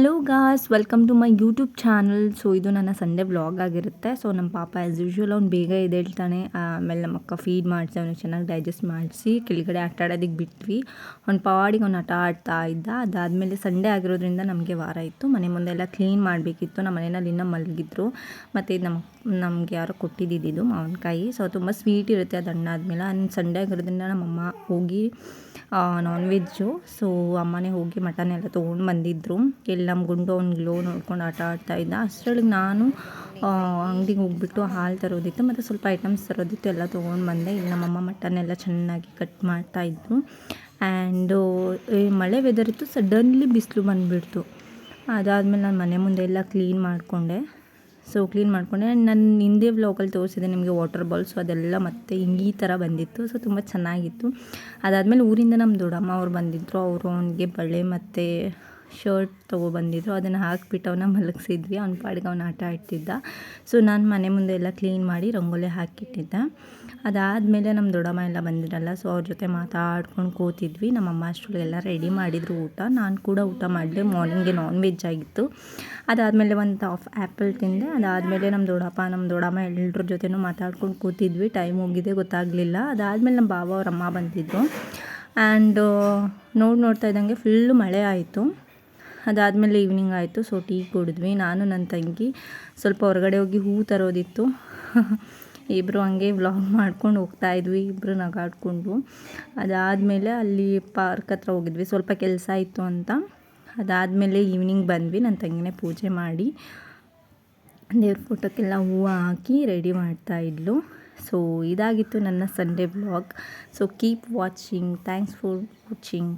Hello guys, welcome to my YouTube channel. So ಇದು ನನ್ನ Sunday vlog ಆಗಿರುತ್ತೆ. So ನಮ್ಮ ಪಾಪ ಆ್ಯಸ್ ಯೂಶ್ವಲ್ ಅವ್ನು ಬೇಗ ಎದ್ದೇಳ್ತಾನೆ. ಆಮೇಲೆ ನಮ್ಮ ಅಕ್ಕ ಫೀಡ್ ಮಾಡಿಸಿ ಅವನಿಗೆ ಚೆನ್ನಾಗಿ ಡೈಜೆಸ್ಟ್ ಮಾಡಿಸಿ ಕೆಳಗಡೆ ಆಟ ಆಡೋದಕ್ಕೆ ಬಿಟ್ವಿ. ಅವ್ನ ಪಾಡಿಗೆ ಅವ್ನು ಆಟ ಆಡ್ತಾ ಇದ್ದ. ಅದಾದಮೇಲೆ ಸಂಡೇ ಆಗಿರೋದ್ರಿಂದ ನಮಗೆ ವಾರ ಇತ್ತು. ಮನೆ ಮುಂದೆ ಎಲ್ಲ ಕ್ಲೀನ್ ಮಾಡಬೇಕಿತ್ತು. ನಮ್ಮ ಮನೆಯಲ್ಲಿ ಇನ್ನೂ ಮಲಗಿದ್ರು. ಮತ್ತು ಇದು ನಮಗೆ ಯಾರೋ ಕೊಟ್ಟಿದ್ದಿದ್ದು ಮಾವಿನಕಾಯಿ. ಸೊ ತುಂಬ ಸ್ವೀಟ್ ಇರುತ್ತೆ ಅದು ಹಣ್ಣಾದ್ಮೇಲೆ. ಸಂಡೇ ಆಗಿರೋದ್ರಿಂದ ನಮ್ಮಮ್ಮ ಹೋಗಿ ನಾನ್ ವೆಜ್ಜು. ಸೊ ಅಮ್ಮನೇ ಹೋಗಿ ಮಟನ್ ಎಲ್ಲ ತೊಗೊಂಡು ಬಂದಿದ್ದರು. ಇಲ್ಲಿ ನಮ್ಮ ಗುಂಡು ಅವ್ನು ಗ್ಲೋ ನೋಡ್ಕೊಂಡು ಆಟ ಆಡ್ತಾಯಿದ್ದ. ಅಷ್ಟರೊಳಗೆ ನಾನು ಅಂಗಡಿಗೆ ಹೋಗ್ಬಿಟ್ಟು ಹಾಲು ತರೋದಿತ್ತು ಮತ್ತು ಸ್ವಲ್ಪ ಐಟಮ್ಸ್ ತರೋದಿತ್ತು, ಎಲ್ಲ ತೊಗೊಂಡು ಬಂದೆ. ಇಲ್ಲಿ ನಮ್ಮಮ್ಮ ಮಟನ್ ಎಲ್ಲ ಚೆನ್ನಾಗಿ ಕಟ್ ಮಾಡ್ತಾಯಿದ್ರು. ಆ್ಯಂಡು ಮಳೆ ವೆದರ್ ಇತ್ತು, ಸಡನ್ಲಿ ಬಿಸಿಲು ಬಂದುಬಿಡ್ತು. ಅದಾದಮೇಲೆ ನಾನು ಮನೆ ಮುಂದೆ ಎಲ್ಲ ಕ್ಲೀನ್ ಮಾಡಿಕೊಂಡೆ. ನಾನು ಹಿಂದೆ ವ್ಲಾಗಲ್ಲಿ ತೋರಿಸಿದೆ ನಿಮಗೆ ವಾಟರ್ ಬಾಲ್ಸು ಅದೆಲ್ಲ ಮತ್ತೆ ಈ ಥರ ಬಂದಿತ್ತು. ಸೊ ತುಂಬ ಚೆನ್ನಾಗಿತ್ತು. ಅದಾದಮೇಲೆ ಊರಿಂದ ನಮ್ಮ ದೊಡ್ಡಮ್ಮ ಅವ್ರು ಬಂದಿದ್ದರು. ಅವರು ಅವನಿಗೆ ಬಳೆ ಮತ್ತು ಶರ್ಟ್ ತೊಗೊಬಂದಿದ್ರು. ಅದನ್ನು ಹಾಕಿಬಿಟ್ಟು ಅವನ್ನ ಮಲಗಿಸಿದ್ವಿ. ಅವ್ನ ಪಾಡಿಗೆ ಅವ್ನು ಆಟ ಆಡ್ತಿದ್ದ. ಸೊ ನಾನು ಮನೆ ಮುಂದೆ ಎಲ್ಲ ಕ್ಲೀನ್ ಮಾಡಿ ರಂಗೋಲಿ ಹಾಕಿಟ್ಟಿದ್ದೆ. ಅದಾದಮೇಲೆ ನಮ್ಮ ದೊಡ್ಡಮ್ಮ ಎಲ್ಲ ಬಂದಿರಲ್ಲ. ಸೊ ಅವ್ರ ಜೊತೆ ಮಾತಾಡ್ಕೊಂಡು ಕೂತಿದ್ವಿ. ನಮ್ಮಮ್ಮ ಅಷ್ಟರೊಳಗೆಲ್ಲ ರೆಡಿ ಮಾಡಿದರು ಊಟ. ನಾನು ಕೂಡ ಊಟ ಮಾಡಿದೆ. ಮಾರ್ನಿಂಗ್ಗೆ ನಾನ್ ವೆಜ್ ಆಗಿತ್ತು. ಅದಾದಮೇಲೆ ಒಂದು ಹಾಫ್ ಆ್ಯಪಲ್ ತಿಂದೆ. ಅದಾದಮೇಲೆ ನಮ್ಮ ದೊಡ್ಡಮ್ಮ ಎಲ್ಲರ ಜೊತೆನೂ ಮಾತಾಡ್ಕೊಂಡು ಕೂತಿದ್ವಿ. ಟೈಮ್ ಹೋಗಿದೆ ಗೊತ್ತಾಗಲಿಲ್ಲ. ಅದಾದಮೇಲೆ ನಮ್ಮ ಬಾವ ಅವ್ರ ಅಮ್ಮ ಬಂದಿದ್ದರು. ಆ್ಯಂಡ್ ನೋಡ್ತಾ ಇದ್ದಂಗೆ ಫುಲ್ಲು ಮಳೆ ಆಯಿತು. ಅದಾದಮೇಲೆ ಈವ್ನಿಂಗ್ ಆಯಿತು. ಸೊ ಟೀ ಕುಡಿದ್ವಿ. ನಾನು ನನ್ನ ತಂಗಿ ಸ್ವಲ್ಪ ಹೊರಗಡೆ ಹೋಗಿ ಹೂ ತರೋದಿತ್ತು. ಇಬ್ಬರು ಹಂಗೆ ವ್ಲಾಗ್ ಮಾಡ್ಕೊಂಡು ಹೋಗ್ತಾಯಿದ್ವಿ, ಇಬ್ಬರು ನಗಾಡ್ಕೊಂಡು. ಅದಾದಮೇಲೆ ಅಲ್ಲಿ ಪಾರ್ಕ್ ಹತ್ರ ಹೋಗಿದ್ವಿ, ಸ್ವಲ್ಪ ಕೆಲಸ ಇತ್ತು ಅಂತ. ಅದಾದಮೇಲೆ ಈವ್ನಿಂಗ್ ಬಂದ್ವಿ. ನನ್ನ ತಂಗಿನೇ ಪೂಜೆ ಮಾಡಿ ದೇವ್ರ ಫೋಟೋಕ್ಕೆಲ್ಲ ಹೂವು ಹಾಕಿ ರೆಡಿ ಮಾಡ್ತಾಯಿದ್ಲು. ಸೊ ಇದಾಗಿತ್ತು ನನ್ನ Sunday vlog. So keep watching. Thanks for watching.